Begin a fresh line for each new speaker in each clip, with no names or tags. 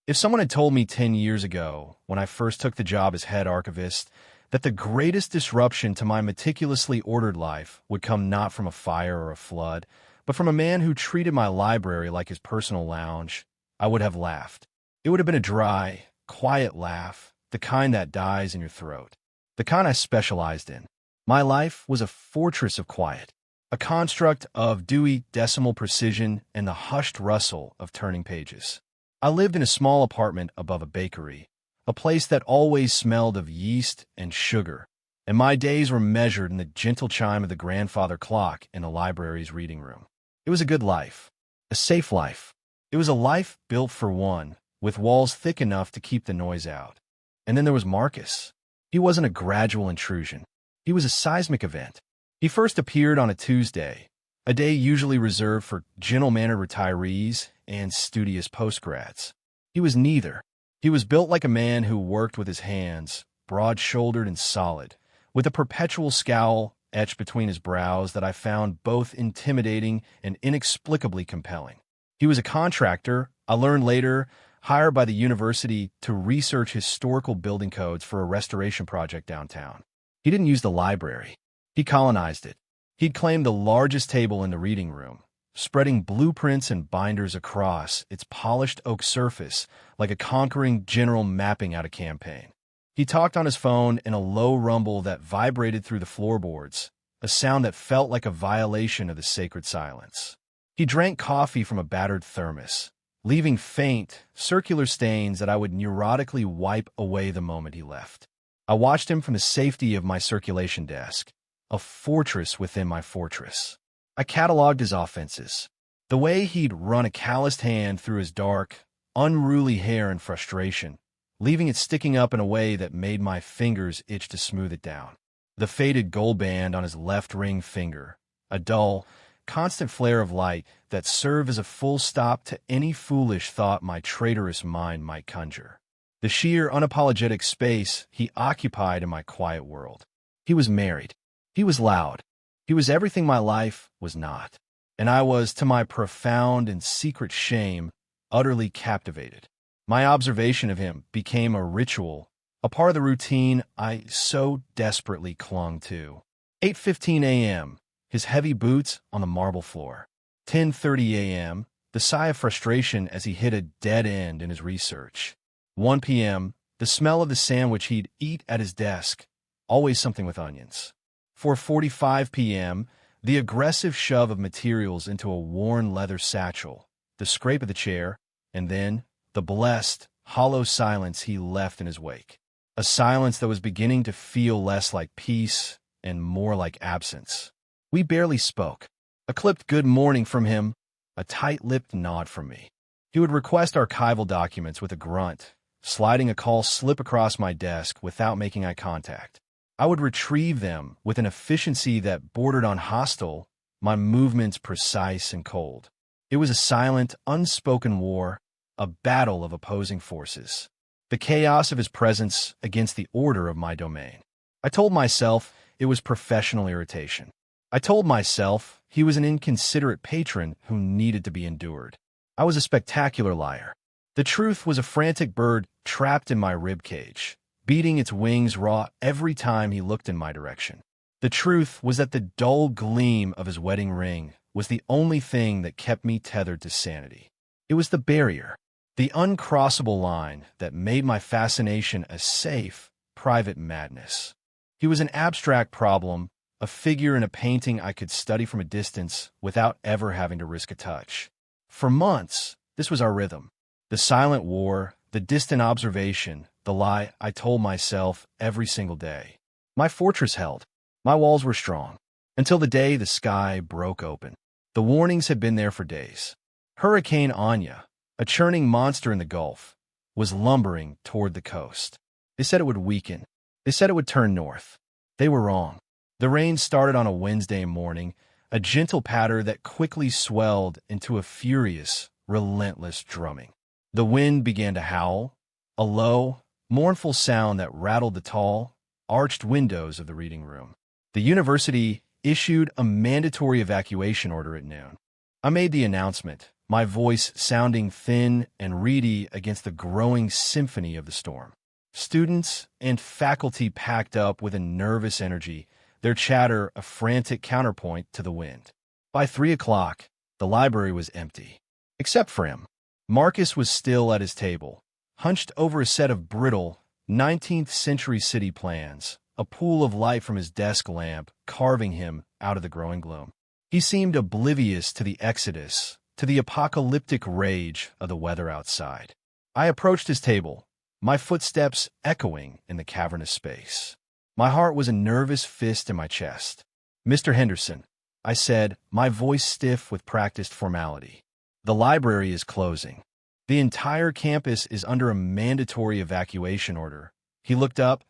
If someone had told me 10 years ago, when I first took the job as head archivist, that the greatest disruption to my meticulously ordered life would come not from a fire or a flood, but from a man who treated my library like his personal lounge, I would have laughed. It would have been a dry, quiet laugh, the kind that dies in your throat, the kind I specialized in. My life was a fortress of quiet, a construct of dewy decimal precision and the hushed rustle of turning pages. I lived in a small apartment above a bakery, a place that always smelled of yeast and sugar, and my days were measured in the gentle chime of the grandfather clock in the library's reading room. It was a good life, a safe life. It was a life built for one, with walls thick enough to keep the noise out. And then there was Marcus. He wasn't a gradual intrusion. He was a seismic event. He first appeared on a Tuesday, a day usually reserved for gentle-mannered retirees and studious postgrads. He was neither. He was built like a man who worked with his hands, broad-shouldered and solid, with a perpetual scowl etched between his brows that I found both intimidating and inexplicably compelling. He was a contractor, I learned later, hired by the university to research historical building codes for a restoration project downtown. He didn't use the library. He colonized it. He'd claimed the largest table in the reading room, spreading blueprints and binders across its polished oak surface like a conquering general mapping out a campaign. He talked on his phone in a low rumble that vibrated through the floorboards, a sound that felt like a violation of the sacred silence. He drank coffee from a battered thermos, leaving faint, circular stains that I would neurotically wipe away the moment he left. I watched him from the safety of my circulation desk, a fortress within my fortress. I cataloged his offenses, the way he'd run a calloused hand through his dark, unruly hair in frustration, leaving it sticking up in a way that made my fingers itch to smooth it down. The faded gold band on his left ring finger, a dull, constant flare of light that served as a full stop to any foolish thought my traitorous mind might conjure. The sheer, unapologetic space he occupied in my quiet world. He was married. He was loud. He was everything my life was not. And I was, to my profound and secret shame, utterly captivated. My observation of him became a ritual, a part of the routine I so desperately clung to. 8:15 a.m., his heavy boots on the marble floor. 10:30 a.m., the sigh of frustration as he hit a dead end in his research. 1 p.m., the smell of the sandwich he'd eat at his desk, always something with onions. 4:45 p.m., the aggressive shove of materials into a worn leather satchel, the scrape of the chair, and then the blessed, hollow silence he left in his wake. A silence that was beginning to feel less like peace and more like absence. We barely spoke. A clipped good morning from him, a tight-lipped nod from me. He would request archival documents with a grunt, sliding a call slip across my desk without making eye contact. I would retrieve them with an efficiency that bordered on hostile, my movements precise and cold. It was a silent, unspoken war, a battle of opposing forces. The chaos of his presence against the order of my domain. I told myself it was professional irritation. I told myself he was an inconsiderate patron who needed to be endured. I was a spectacular liar. The truth was a frantic bird trapped in my ribcage, beating its wings raw every time he looked in my direction. The truth was that the dull gleam of his wedding ring was the only thing that kept me tethered to sanity. It was the barrier, the uncrossable line that made my fascination a safe, private madness. He was an abstract problem, a figure in a painting I could study from a distance without ever having to risk a touch. For months, this was our rhythm. The silent war, the distant observation, the lie I told myself every single day. My fortress held. My walls were strong. Until the day the sky broke open. The warnings had been there for days. Hurricane Anya, a churning monster in the Gulf, was lumbering toward the coast. They said it would weaken. They said it would turn north. They were wrong. The rain started on a Wednesday morning, a gentle patter that quickly swelled into a furious, relentless drumming. The wind began to howl, a low, mournful sound that rattled the tall, arched windows of the reading room. The university issued a mandatory evacuation order at noon. I made the announcement, my voice sounding thin and reedy against the growing symphony of the storm. Students and faculty packed up with a nervous energy, their chatter a frantic counterpoint to the wind. By 3 o'clock, the library was empty. Except for him. Marcus was still at his table, hunched over a set of brittle, 19th-century city plans, a pool of light from his desk lamp carving him out of the growing gloom. He seemed oblivious to the exodus, to the apocalyptic rage of the weather outside. I approached his table, my footsteps echoing in the cavernous space. My heart was a nervous fist in my chest. "Mr. Henderson," I said, my voice stiff with practiced formality. "The library is closing. The entire campus is under a mandatory evacuation order." He looked up,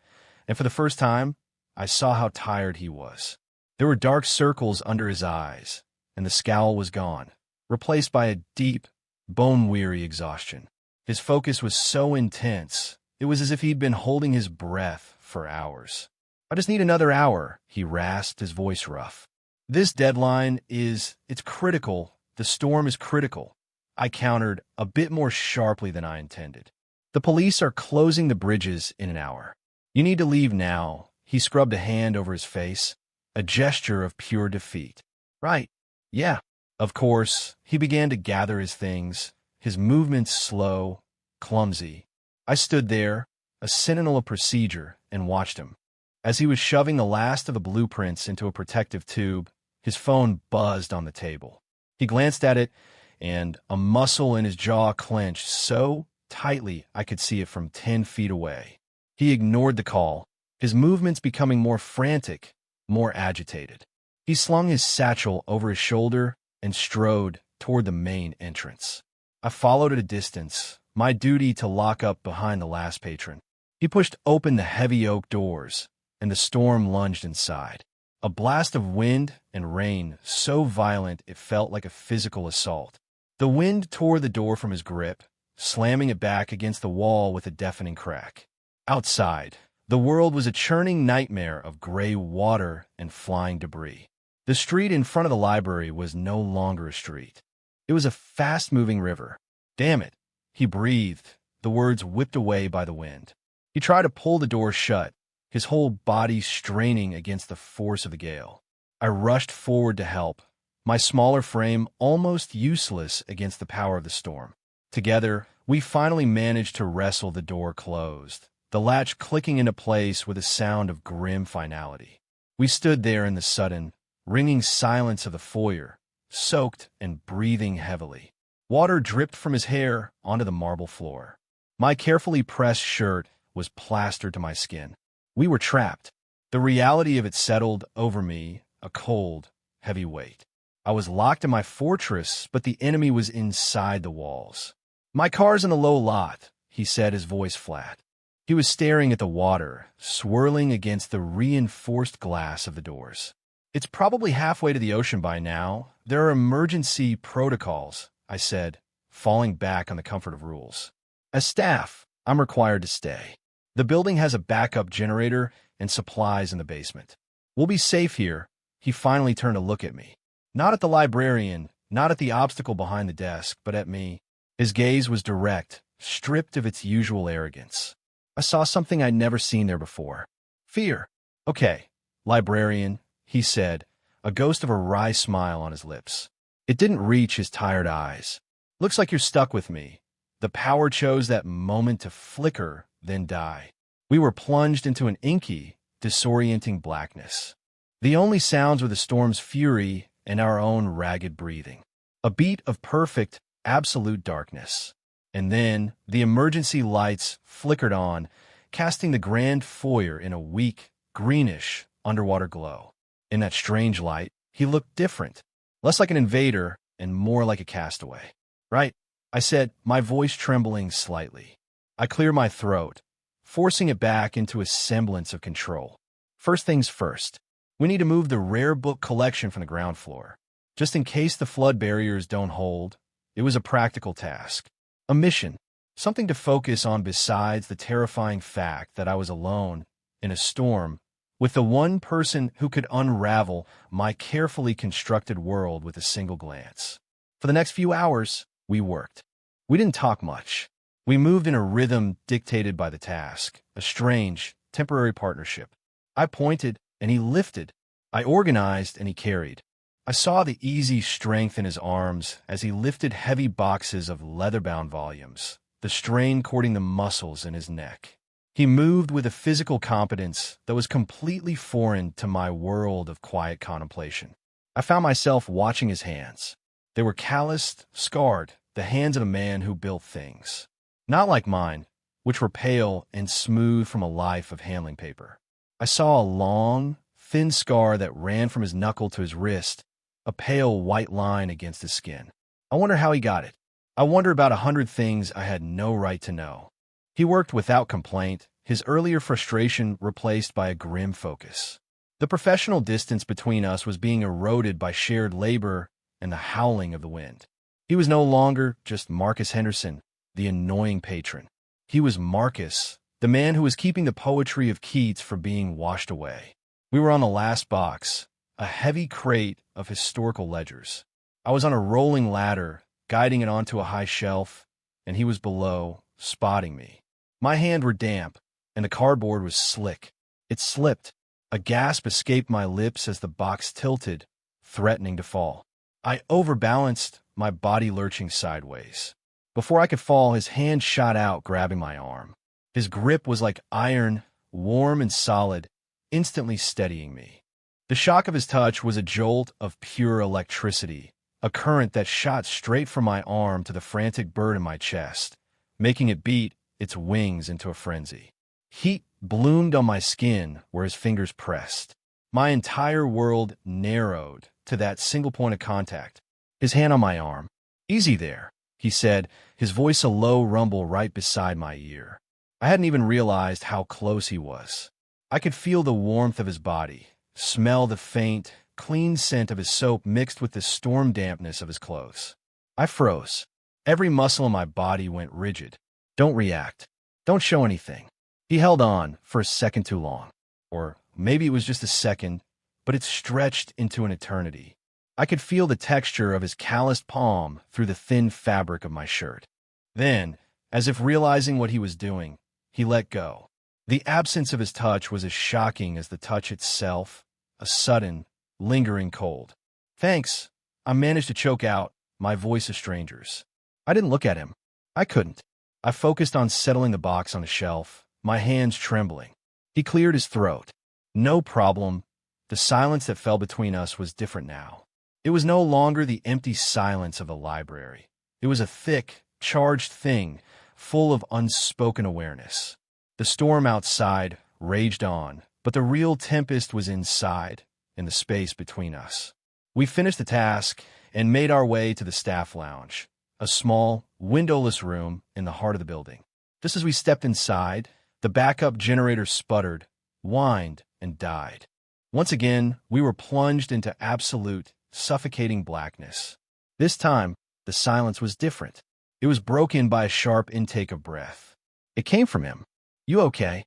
and for the first time, I saw how tired he was. There were dark circles under his eyes, and the scowl was gone, replaced by a deep, bone-weary exhaustion. His focus was so intense, it was as if he'd been holding his breath for hours. "I just need another hour," he rasped, his voice rough. "This deadline it's critical. The storm is critical," I countered a bit more sharply than I intended. "The police are closing the bridges in an hour. You need to leave now." He scrubbed a hand over his face, a gesture of pure defeat. "Right. Yeah. Of course." He began to gather his things, his movements slow, clumsy. I stood there, a sentinel of procedure, and watched him. As he was shoving the last of the blueprints into a protective tube, his phone buzzed on the table. He glanced at it, and a muscle in his jaw clenched so tightly I could see it from 10 feet away. He ignored the call, his movements becoming more frantic, more agitated. He slung his satchel over his shoulder and strode toward the main entrance. I followed at a distance, my duty to lock up behind the last patron. He pushed open the heavy oak doors, and the storm lunged inside. A blast of wind and rain so violent it felt like a physical assault. The wind tore the door from his grip, slamming it back against the wall with a deafening crack. Outside, the world was a churning nightmare of gray water and flying debris. The street in front of the library was no longer a street. It was a fast-moving river. "Damn it," he breathed, the words whipped away by the wind. He tried to pull the door shut, his whole body straining against the force of the gale. I rushed forward to help, my smaller frame almost useless against the power of the storm. Together, we finally managed to wrestle the door closed, the latch clicking into place with a sound of grim finality. We stood there in the sudden, ringing silence of the foyer, soaked and breathing heavily. Water dripped from his hair onto the marble floor. My carefully pressed shirt was plastered to my skin. We were trapped. The reality of it settled over me, a cold, heavy weight. I was locked in my fortress, but the enemy was inside the walls. "My car's in the low lot," he said, his voice flat. He was staring at the water, swirling against the reinforced glass of the doors. "It's probably halfway to the ocean by now. There are emergency protocols," I said, falling back on the comfort of rules. "As staff, I'm required to stay. The building has a backup generator and supplies in the basement. We'll be safe here." He finally turned to look at me. Not at the librarian, not at the obstacle behind the desk, but at me. His gaze was direct, stripped of its usual arrogance. I saw something I'd never seen there before. Fear. "Okay, librarian," he said, a ghost of a wry smile on his lips. It didn't reach his tired eyes. "Looks like you're stuck with me." The power chose that moment to flicker, then die. We were plunged into an inky, disorienting blackness. The only sounds were the storm's fury and our own ragged breathing. A beat of perfect, absolute darkness. And then the emergency lights flickered on, casting the grand foyer in a weak, greenish, underwater glow. In that strange light, he looked different, less like an invader and more like a castaway. "Right," I said, my voice trembling slightly. I cleared my throat, forcing it back into a semblance of control. "First things first. We need to move the rare book collection from the ground floor. Just in case the flood barriers don't hold." It was a practical task. A mission. Something to focus on besides the terrifying fact that I was alone, in a storm, with the one person who could unravel my carefully constructed world with a single glance. For the next few hours, we worked. We didn't talk much. We moved in a rhythm dictated by the task, a strange, temporary partnership. I pointed, and he lifted. I organized, and he carried. I saw the easy strength in his arms as he lifted heavy boxes of leather-bound volumes, the strain courting the muscles in his neck. He moved with a physical competence that was completely foreign to my world of quiet contemplation. I found myself watching his hands. They were calloused, scarred, the hands of a man who built things. Not like mine, which were pale and smooth from a life of handling paper. I saw a long, thin scar that ran from his knuckle to his wrist, a pale white line against his skin. I wonder how he got it. I wonder about 100 things I had no right to know. He worked without complaint, his earlier frustration replaced by a grim focus. The professional distance between us was being eroded by shared labor and the howling of the wind. He was no longer just Marcus Henderson, the annoying patron. He was Marcus, the man who was keeping the poetry of Keats from being washed away. We were on the last box, a heavy crate of historical ledgers. I was on a rolling ladder, guiding it onto a high shelf, and he was below, spotting me. My hands were damp, and the cardboard was slick. It slipped. A gasp escaped my lips as the box tilted, threatening to fall. I overbalanced, my body lurching sideways. Before I could fall, his hand shot out, grabbing my arm. His grip was like iron, warm and solid, instantly steadying me. The shock of his touch was a jolt of pure electricity, a current that shot straight from my arm to the frantic bird in my chest, making it beat its wings into a frenzy. Heat bloomed on my skin where his fingers pressed. My entire world narrowed to that single point of contact. His hand on my arm. "Easy there," he said, his voice a low rumble right beside my ear. I hadn't even realized how close he was. I could feel the warmth of his body, smell the faint, clean scent of his soap mixed with the storm dampness of his clothes. I froze. Every muscle in my body went rigid. Don't react. Don't show anything. He held on for a second too long. Or maybe it was just a second, but it stretched into an eternity. I could feel the texture of his calloused palm through the thin fabric of my shirt. Then, as if realizing what he was doing, he let go. The absence of his touch was as shocking as the touch itself, a sudden, lingering cold. "Thanks," I managed to choke out, my voice a stranger's. I didn't look at him. I couldn't. I focused on settling the box on the shelf, my hands trembling. He cleared his throat. "No problem." The silence that fell between us was different now. It was no longer the empty silence of the library. It was a thick, charged thing, full of unspoken awareness. The storm outside raged on, but the real tempest was inside, in the space between us. We finished the task and made our way to the staff lounge, a small, windowless room in the heart of the building. Just as we stepped inside, the backup generator sputtered, whined, and died. Once again, we were plunged into absolute, suffocating blackness. This time, the silence was different. It was broken by a sharp intake of breath. It came from him. "You okay?"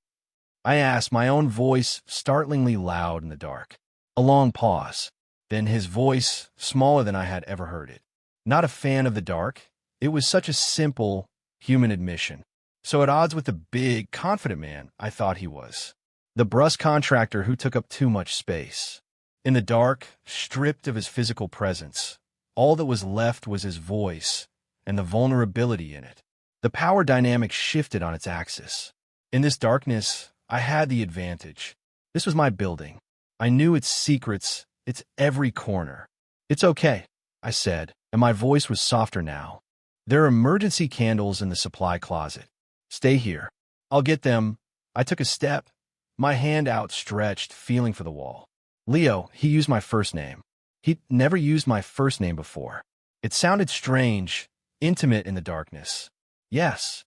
I asked, my own voice startlingly loud in the dark. A long pause. Then his voice, smaller than I had ever heard it. Not a fan of the dark. It was such a simple, human admission. So at odds with the big, confident man I thought he was. The brusque contractor who took up too much space. In the dark, stripped of his physical presence, all that was left was his voice and the vulnerability in it. The power dynamic shifted on its axis. In this darkness, I had the advantage. This was my building. I knew its secrets, its every corner. "It's okay," I said, and my voice was softer now. "There are emergency candles in the supply closet. Stay here. I'll get them." I took a step, my hand outstretched, feeling for the wall. Leo, he used my first name. He'd never used my first name before. It sounded strange, intimate in the darkness. "Yes.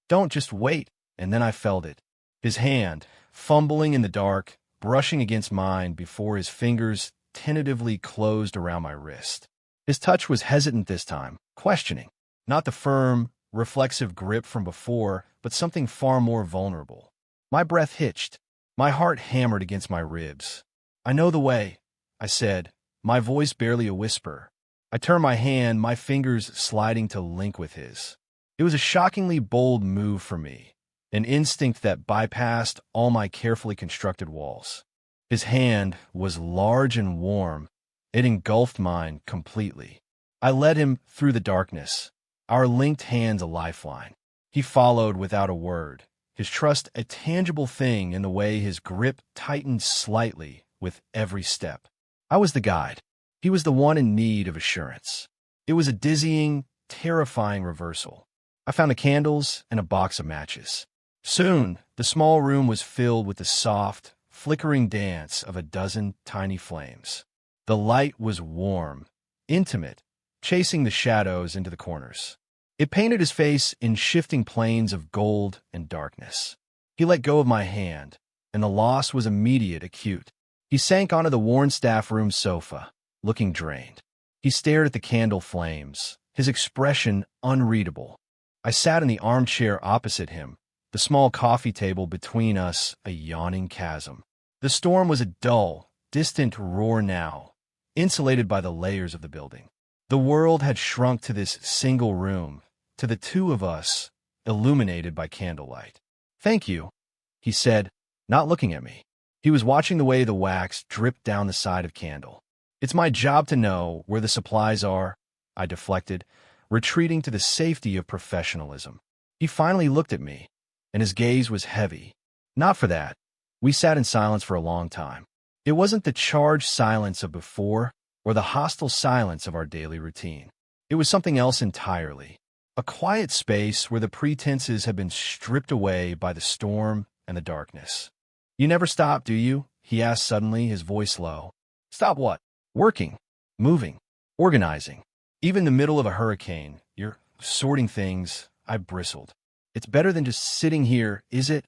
Don't just wait." And then I felt it. His hand, fumbling in the dark, brushing against mine before his fingers tentatively closed around my wrist. His touch was hesitant this time, questioning. Not the firm, reflexive grip from before, but something far more vulnerable. My breath hitched. My heart hammered against my ribs. "I know the way," I said, my voice barely a whisper. I turned my hand, my fingers sliding to link with his. It was a shockingly bold move for me, an instinct that bypassed all my carefully constructed walls. His hand was large and warm. It engulfed mine completely. I led him through the darkness, our linked hands a lifeline. He followed without a word, his trust a tangible thing in the way his grip tightened slightly with every step. I was the guide. He was the one in need of assurance. It was a dizzying, terrifying reversal. I found the candles and a box of matches. Soon, the small room was filled with the soft, flickering dance of a dozen tiny flames. The light was warm, intimate, chasing the shadows into the corners. It painted his face in shifting planes of gold and darkness. He let go of my hand, and the loss was immediate, acute. He sank onto the worn staff room sofa, looking drained. He stared at the candle flames, his expression unreadable. I sat in the armchair opposite him, the small coffee table between us a yawning chasm. The storm was a dull, distant roar now, insulated by the layers of the building. The world had shrunk to this single room, to the two of us, illuminated by candlelight. "Thank you," he said, not looking at me. He was watching the way the wax dripped down the side of candle. "It's my job to know where the supplies are," I deflected, retreating to the safety of professionalism. He finally looked at me, and his gaze was heavy. Not for that. We sat in silence for a long time. It wasn't the charged silence of before or the hostile silence of our daily routine. It was something else entirely. A quiet space where the pretenses had been stripped away by the storm and the darkness. "You never stop, do you?" he asked suddenly, his voice low. "Stop what?" "Working, moving, organizing. Even in the middle of a hurricane, you're sorting things." I bristled. "It's better than just sitting here, is it?"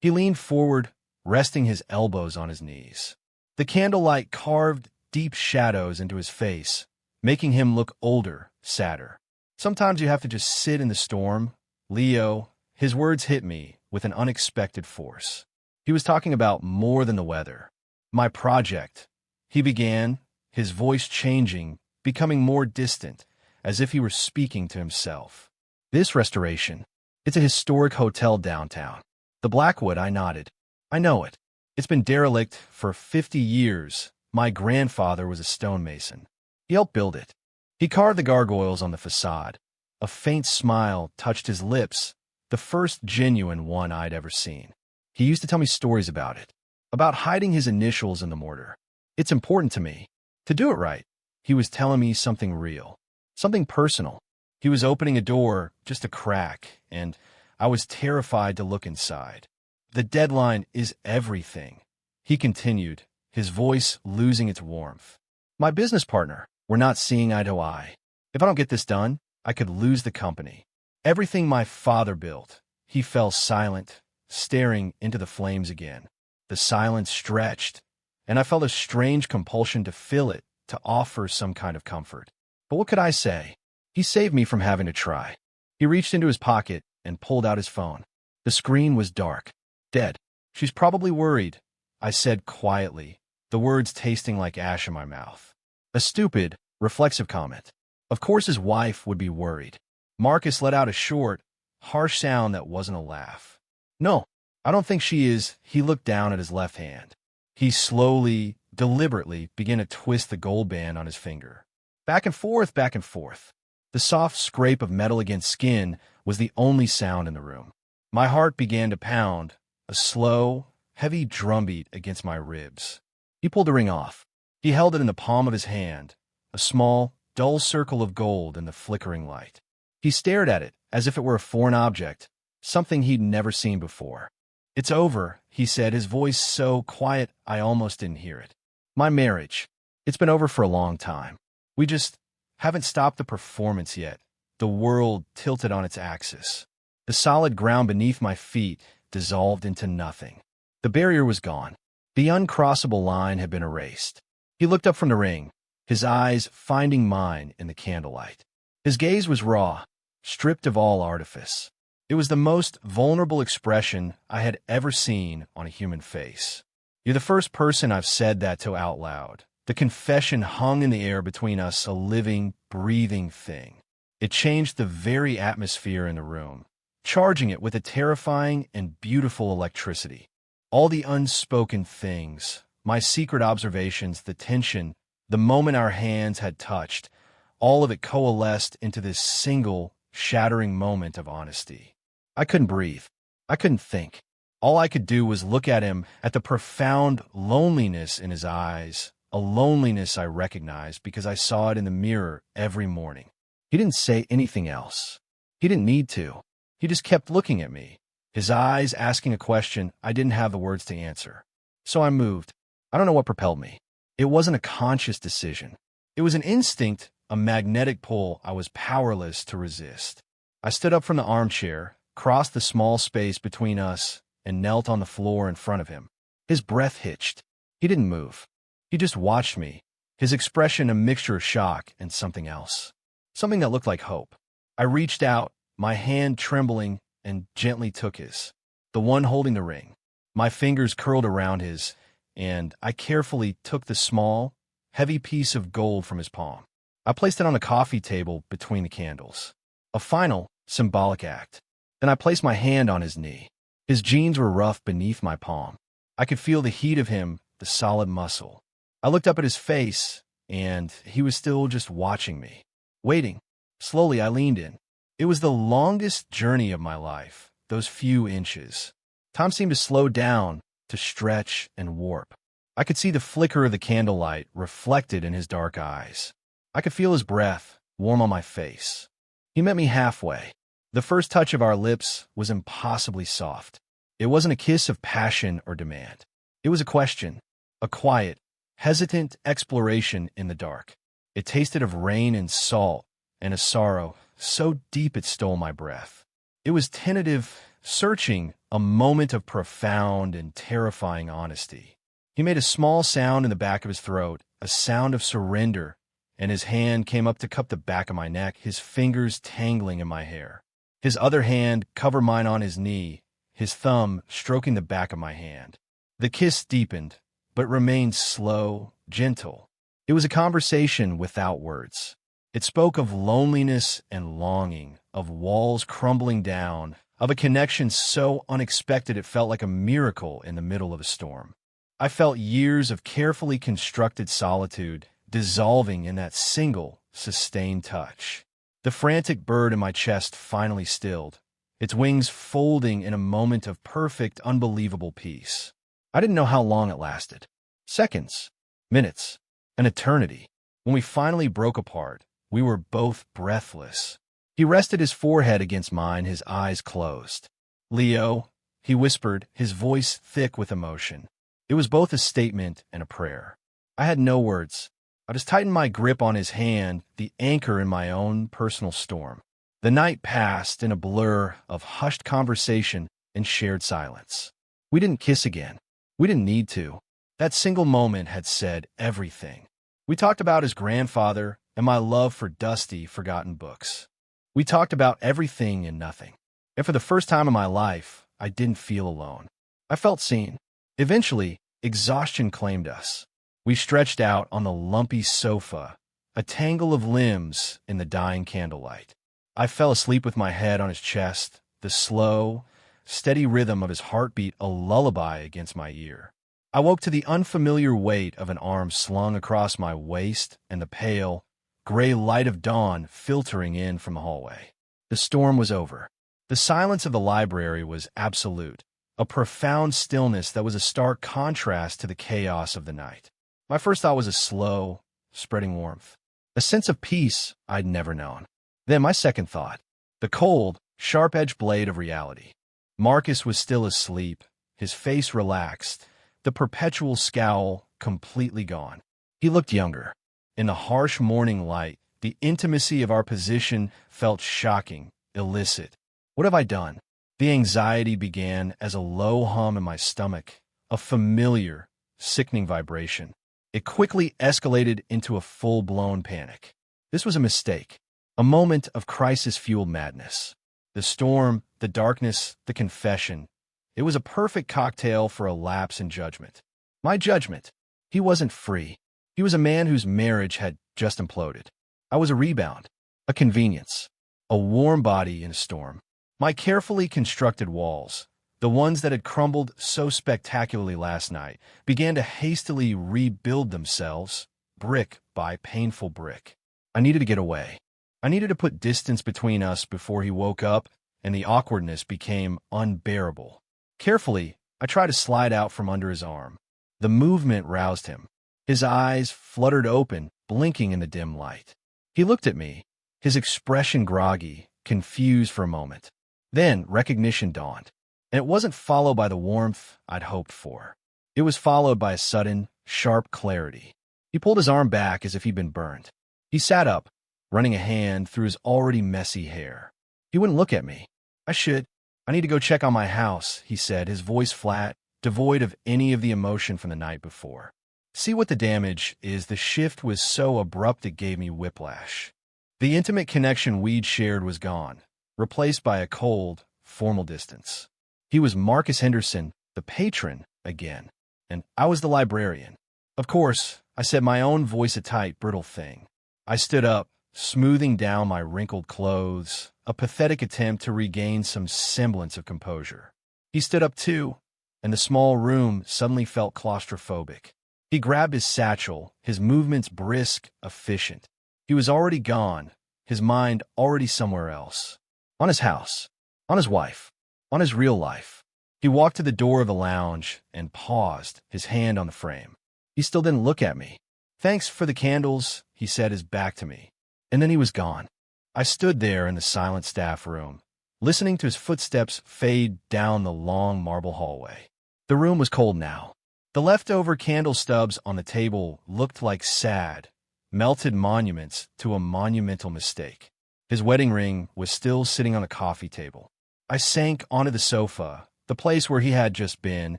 He leaned forward, resting his elbows on his knees. The candlelight carved deep shadows into his face, making him look older, sadder. "Sometimes you have to just sit in the storm, Leo." His words hit me with an unexpected force. He was talking about more than the weather. "My project," he began, his voice changing, becoming more distant, as if he were speaking to himself. "This restoration, it's a historic hotel downtown. The Blackwood," I nodded. "I know it. It's been derelict for 50 years. My grandfather was a stonemason. He helped build it. He carved the gargoyles on the facade." A faint smile touched his lips, the first genuine one I'd ever seen. He used to tell me stories about it, about hiding his initials in the mortar. "It's important to me to do it right." He was telling me something real, something personal. He was opening a door, just a crack, and I was terrified to look inside. "The deadline is everything," he continued, his voice losing its warmth. "My business partner, we're not seeing eye to eye. If I don't get this done, I could lose the company. Everything my father built." He fell silent, staring into the flames again. The silence stretched, and I felt a strange compulsion to fill it, to offer some kind of comfort. But what could I say? He saved me from having to try. He reached into his pocket and pulled out his phone. The screen was dark. "Dead. She's probably worried," I said quietly, the words tasting like ash in my mouth. A stupid, reflexive comment. Of course his wife would be worried. Marcus let out a short, harsh sound that wasn't a laugh. "No, I don't think she is." He looked down at his left hand. He slowly, deliberately began to twist the gold band on his finger. Back and forth, back and forth. The soft scrape of metal against skin was the only sound in the room. My heart began to pound, a slow, heavy drumbeat against my ribs. He pulled the ring off. He held it in the palm of his hand, a small, dull circle of gold in the flickering light. He stared at it as if it were a foreign object, something he'd never seen before. "It's over," he said, his voice so quiet I almost didn't hear it. "My marriage. It's been over for a long time. We just haven't stopped the performance yet." The world tilted on its axis. The solid ground beneath my feet dissolved into nothing. The barrier was gone. The uncrossable line had been erased. He looked up from the ring, his eyes finding mine in the candlelight. His gaze was raw, stripped of all artifice. It was the most vulnerable expression I had ever seen on a human face. "You're the first person I've said that to out loud," The confession hung in the air between us, a living, breathing thing. It changed the very atmosphere in the room, charging it with a terrifying and beautiful electricity. All the unspoken things, my secret observations, the tension, the moment our hands had touched, all of it coalesced into this single, shattering moment of honesty. I couldn't breathe. I couldn't think. All I could do was look at him, at the profound loneliness in his eyes, a loneliness I recognized because I saw it in the mirror every morning. He didn't say anything else. He didn't need to. He just kept looking at me, his eyes asking a question I didn't have the words to answer. So I moved. I don't know what propelled me. It wasn't a conscious decision. It was an instinct, a magnetic pull I was powerless to resist. I stood up from the armchair, crossed the small space between us, and knelt on the floor in front of him. His breath hitched. He didn't move. He just watched me, his expression a mixture of shock and something else. Something that looked like hope. I reached out, my hand trembling, and gently took his, the one holding the ring. My fingers curled around his, and I carefully took the small, heavy piece of gold from his palm. I placed it on the coffee table between the candles. A final, symbolic act. Then I placed my hand on his knee. His jeans were rough beneath my palm. I could feel the heat of him, the solid muscle. I looked up at his face, and he was still just watching me, waiting. Slowly, I leaned in. It was the longest journey of my life, those few inches. Time seemed to slow down, to stretch and warp. I could see the flicker of the candlelight reflected in his dark eyes. I could feel his breath, warm on my face. He met me halfway. The first touch of our lips was impossibly soft. It wasn't a kiss of passion or demand. It was a question, a quiet, hesitant exploration in the dark. It tasted of rain and salt, and a sorrow so deep it stole my breath. It was tentative, searching, a moment of profound and terrifying honesty. He made a small sound in the back of his throat, a sound of surrender, and his hand came up to cup the back of my neck, his fingers tangling in my hair. His other hand covered mine on his knee, his thumb stroking the back of my hand. The kiss deepened, but remained slow, gentle. It was a conversation without words. It spoke of loneliness and longing, of walls crumbling down, of a connection so unexpected it felt like a miracle in the middle of a storm. I felt years of carefully constructed solitude dissolving in that single, sustained touch. The frantic bird in my chest finally stilled, its wings folding in a moment of perfect, unbelievable peace. I didn't know how long it lasted. Seconds, minutes, an eternity. When we finally broke apart, we were both breathless. He rested his forehead against mine, his eyes closed. "Leo," he whispered, his voice thick with emotion. It was both a statement and a prayer. I had no words. I just tightened my grip on his hand, the anchor in my own personal storm. The night passed in a blur of hushed conversation and shared silence. We didn't kiss again. We didn't need to. That single moment had said everything. We talked about his grandfather and my love for dusty, forgotten books. We talked about everything and nothing. And for the first time in my life, I didn't feel alone. I felt seen. Eventually, exhaustion claimed us. We stretched out on the lumpy sofa, a tangle of limbs in the dying candlelight. I fell asleep with my head on his chest, the slow, steady rhythm of his heartbeat a lullaby against my ear. I woke to the unfamiliar weight of an arm slung across my waist and the pale, gray light of dawn filtering in from the hallway. The storm was over. The silence of the library was absolute, a profound stillness that was a stark contrast to the chaos of the night. My first thought was a slow, spreading warmth, a sense of peace I'd never known. Then my second thought, the cold, sharp-edged blade of reality. Marcus was still asleep, his face relaxed, the perpetual scowl completely gone. He looked younger. In the harsh morning light, the intimacy of our position felt shocking, illicit. What have I done? The anxiety began as a low hum in my stomach, a familiar, sickening vibration. It quickly escalated into a full-blown panic. This was a mistake, a moment of crisis-fueled madness. The storm, the darkness, the confession. It was a perfect cocktail for a lapse in judgment. My judgment. He wasn't free. He was a man whose marriage had just imploded. I was a rebound, a convenience, a warm body in a storm. My carefully constructed walls, the ones that had crumbled so spectacularly last night, began to hastily rebuild themselves, brick by painful brick. I needed to get away. I needed to put distance between us before he woke up and the awkwardness became unbearable. Carefully, I tried to slide out from under his arm. The movement roused him. His eyes fluttered open, blinking in the dim light. He looked at me, his expression groggy, confused for a moment. Then recognition dawned, and it wasn't followed by the warmth I'd hoped for. It was followed by a sudden, sharp clarity. He pulled his arm back as if he'd been burned. He sat up, running a hand through his already messy hair. He wouldn't look at me. I need to go check on my house, he said, his voice flat, devoid of any of the emotion from the night before. See what the damage is. The shift was so abrupt it gave me whiplash. The intimate connection we'd shared was gone, replaced by a cold, formal distance. He was Marcus Henderson, the patron, again, and I was the librarian. Of course, I said, my own voice a tight, brittle thing. I stood up, smoothing down my wrinkled clothes, a pathetic attempt to regain some semblance of composure. He stood up too, and the small room suddenly felt claustrophobic. He grabbed his satchel, his movements brisk, efficient. He was already gone, his mind already somewhere else. On his house, on his wife, on his real life. He walked to the door of the lounge and paused, his hand on the frame. He still didn't look at me. Thanks for the candles, he said, his back to me. And then he was gone. I stood there in the silent staff room, listening to his footsteps fade down the long marble hallway. The room was cold now. The leftover candle stubs on the table looked like sad, melted monuments to a monumental mistake. His wedding ring was still sitting on a coffee table. I sank onto the sofa, the place where he had just been,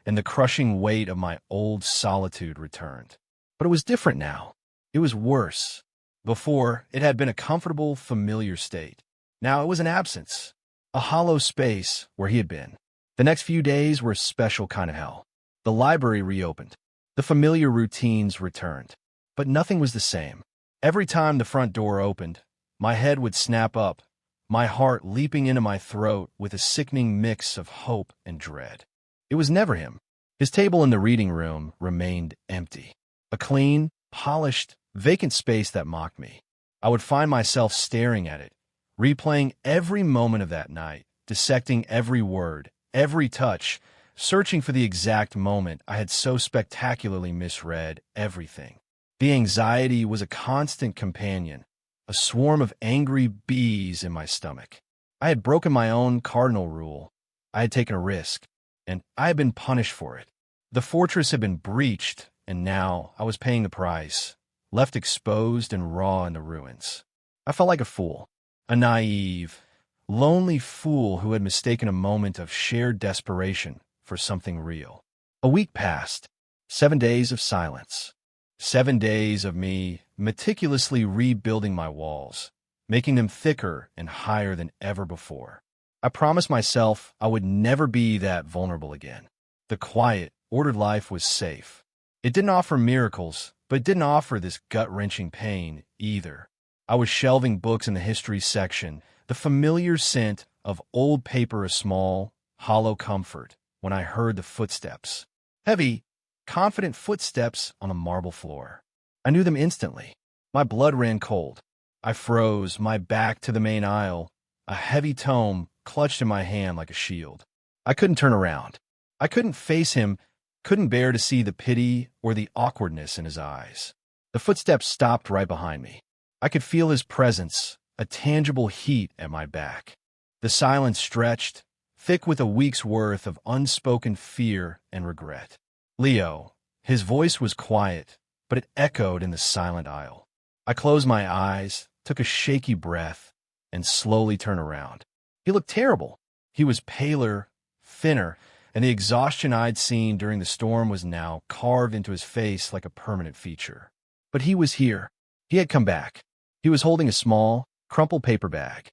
and the crushing weight of my old solitude returned. But it was different now. It was worse. Before, it had been a comfortable, familiar state. Now it was an absence, a hollow space where he had been. The next few days were a special kind of hell. The library reopened. The familiar routines returned. But nothing was the same. Every time the front door opened, my head would snap up, my heart leaping into my throat with a sickening mix of hope and dread. It was never him. His table in the reading room remained empty. A clean, polished, vacant space that mocked me. I would find myself staring at it, replaying every moment of that night, dissecting every word, every touch, searching for the exact moment I had so spectacularly misread everything. The anxiety was a constant companion, a swarm of angry bees in my stomach. I had broken my own cardinal rule. I had taken a risk, and I had been punished for it. The fortress had been breached, and now I was paying the price, left exposed and raw in the ruins. I felt like a fool, a naive, lonely fool who had mistaken a moment of shared desperation for something real. A week passed, 7 days of silence. 7 days of me meticulously rebuilding my walls, making them thicker and higher than ever before. I promised myself I would never be that vulnerable again. The quiet, ordered life was safe. It didn't offer miracles, but it didn't offer this gut-wrenching pain either. I was shelving books in the history section, the familiar scent of old paper a small, hollow comfort, when I heard the footsteps. Heavy, confident footsteps on the marble floor. I knew them instantly. My blood ran cold. I froze, my back to the main aisle, a heavy tome clutched in my hand like a shield. I couldn't turn around. I couldn't face him, couldn't bear to see the pity or the awkwardness in his eyes. The footsteps stopped right behind me. I could feel his presence, a tangible heat at my back. The silence stretched, thick with a week's worth of unspoken fear and regret. Leo. His voice was quiet, but it echoed in the silent aisle. I closed my eyes, took a shaky breath, and slowly turned around. He looked terrible. He was paler, thinner, and the exhaustion I'd seen during the storm was now carved into his face like a permanent feature. But he was here. He had come back. He was holding a small, crumpled paper bag.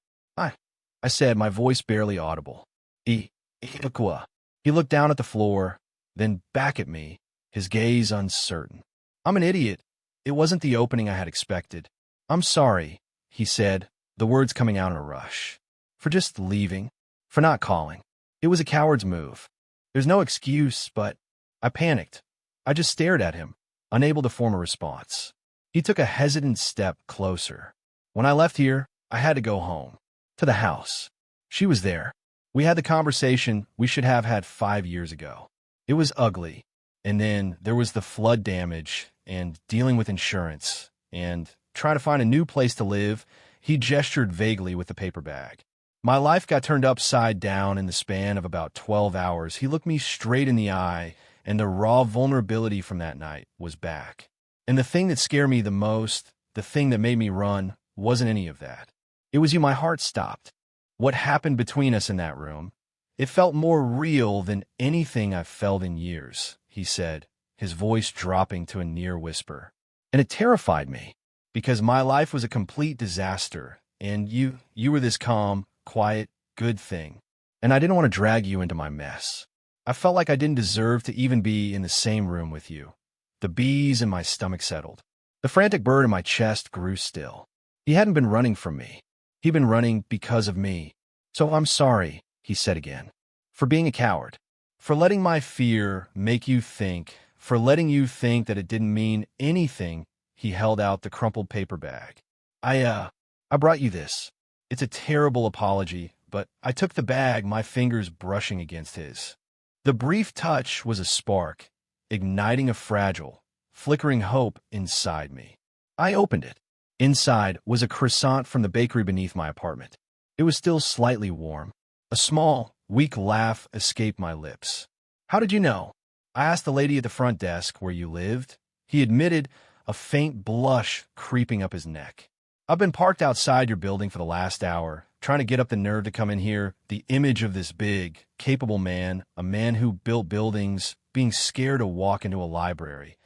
I said, my voice barely audible. He looked down at the floor, then back at me, his gaze uncertain. I'm an idiot, It wasn't the opening I had expected. "I'm sorry," he said, the words coming out in a rush. "For just leaving. For not calling. It was a coward's move. There's no excuse, but—" I panicked. I just stared at him, unable to form a response. He took a hesitant step closer. "When I left here, I had to go home. To the house. She was there. We had the conversation we should have had 5 years ago. It was ugly. And then there was the flood damage and dealing with insurance and trying to find a new place to live." He gestured vaguely with the paper bag. "My life got turned upside down in the span of about 12 hours. He looked me straight in the eye, and the raw vulnerability from that night was back. And the thing that scared me the most, the thing that made me run, wasn't any of that. It was you." My heart stopped. What happened between us in that room? "It felt more real than anything I've felt in years," he said, his voice dropping to a near whisper. "And it terrified me, because my life was a complete disaster, and you were this calm, quiet, good thing. And I didn't want to drag you into my mess. I felt like I didn't deserve to even be in the same room with you." The bees in my stomach settled. The frantic bird in my chest grew still. He hadn't been running from me. He'd been running because of me. "So I'm sorry," he said again, "for being a coward. For letting my fear make you think, for letting you think that it didn't mean anything." He held out the crumpled paper bag. I brought you this. It's a terrible apology, but I took the bag, my fingers brushing against his. The brief touch was a spark, igniting a fragile, flickering hope inside me. I opened it. Inside was a croissant from the bakery beneath my apartment. It was still slightly warm. A small, weak laugh escaped my lips. "How did you know?" I asked the lady at the front desk where you lived. He admitted, a faint blush creeping up his neck. "I've been parked outside your building for the last hour, trying to get up the nerve to come in here." The image of this big, capable man, a man who built buildings, being scared to walk into a library.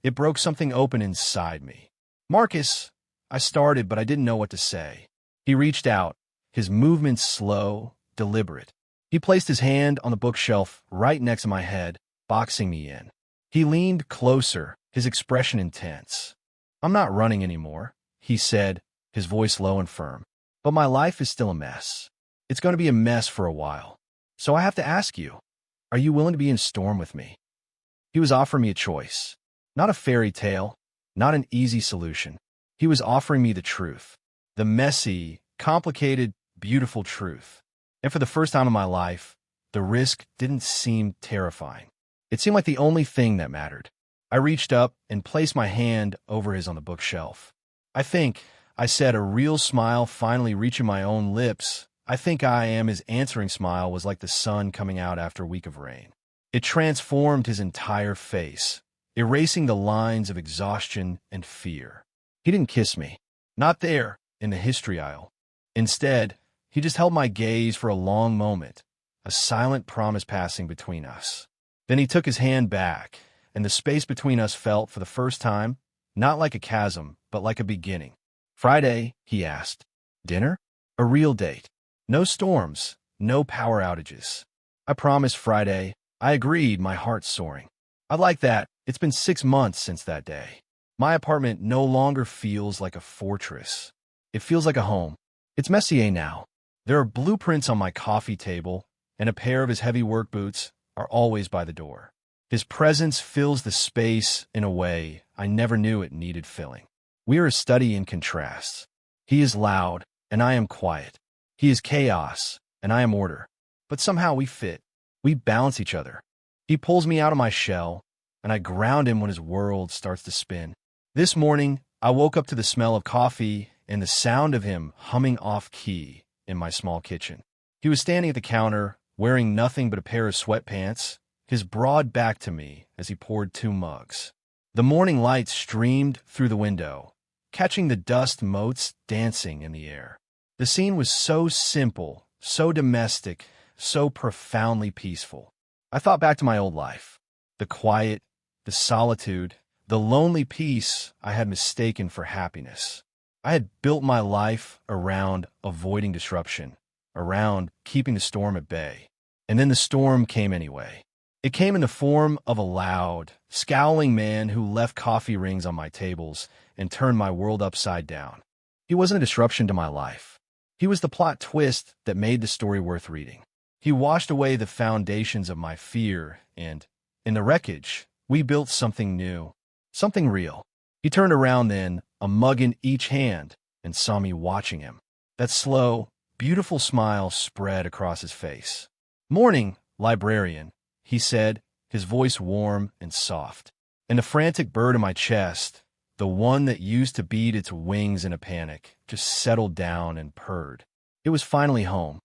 It broke something open inside me. "Marcus," I started, but I didn't know what to say. He reached out, his movements slow, deliberate. He placed his hand on the bookshelf right next to my head, boxing me in. He leaned closer, his expression intense. "I'm not running anymore," he said, his voice low and firm. "But my life is still a mess. It's going to be a mess for a while. So I have to ask you, are you willing to be in storm with me?" He was offering me a choice. Not a fairy tale, not an easy solution. He was offering me the truth. The messy, complicated, beautiful truth. And for the first time in my life, the risk didn't seem terrifying. It seemed like the only thing that mattered. I reached up and placed my hand over his on the bookshelf. I said, a real smile finally reaching my own lips. "I think I am." His answering smile was like the sun coming out after a week of rain. It transformed his entire face, erasing the lines of exhaustion and fear. He didn't kiss me. Not there, in the history aisle. Instead, he just held my gaze for a long moment, a silent promise passing between us. Then he took his hand back, and the space between us felt, for the first time, not like a chasm, but like a beginning. "Friday," he asked. "Dinner? A real date. No storms, no power outages." I promised Friday. I agreed, my heart soaring. "I like that. It's been 6 months since that day. My apartment no longer feels like a fortress. It feels like a home. It's Messier now. There are blueprints on my coffee table, and a pair of his heavy work boots are always by the door. His presence fills the space in a way I never knew it needed filling. We are a study in contrasts. He is loud, and I am quiet. He is chaos, and I am order. But somehow we fit. We balance each other. He pulls me out of my shell, and I ground him when his world starts to spin. This morning, I woke up to the smell of coffee and the sound of him humming off-key in my small kitchen. He was standing at the counter, wearing nothing but a pair of sweatpants, his broad back to me as he poured 2 mugs. The morning light streamed through the window, catching the dust motes dancing in the air. The scene was so simple, so domestic, so profoundly peaceful. I thought back to my old life. The quiet, the solitude, the lonely peace I had mistaken for happiness. I had built my life around avoiding disruption, around keeping the storm at bay. And then the storm came anyway. It came in the form of a loud, scowling man who left coffee rings on my tables and turned my world upside down. He wasn't a disruption to my life. He was the plot twist that made the story worth reading. He washed away the foundations of my fear, and, in the wreckage, we built something new, something real. He turned around then, a mug in each hand, and saw me watching him. That slow, beautiful smile spread across his face. "Morning, librarian," he said, his voice warm and soft. And the frantic bird in my chest, the one that used to beat its wings in a panic, just settled down and purred. It was finally home.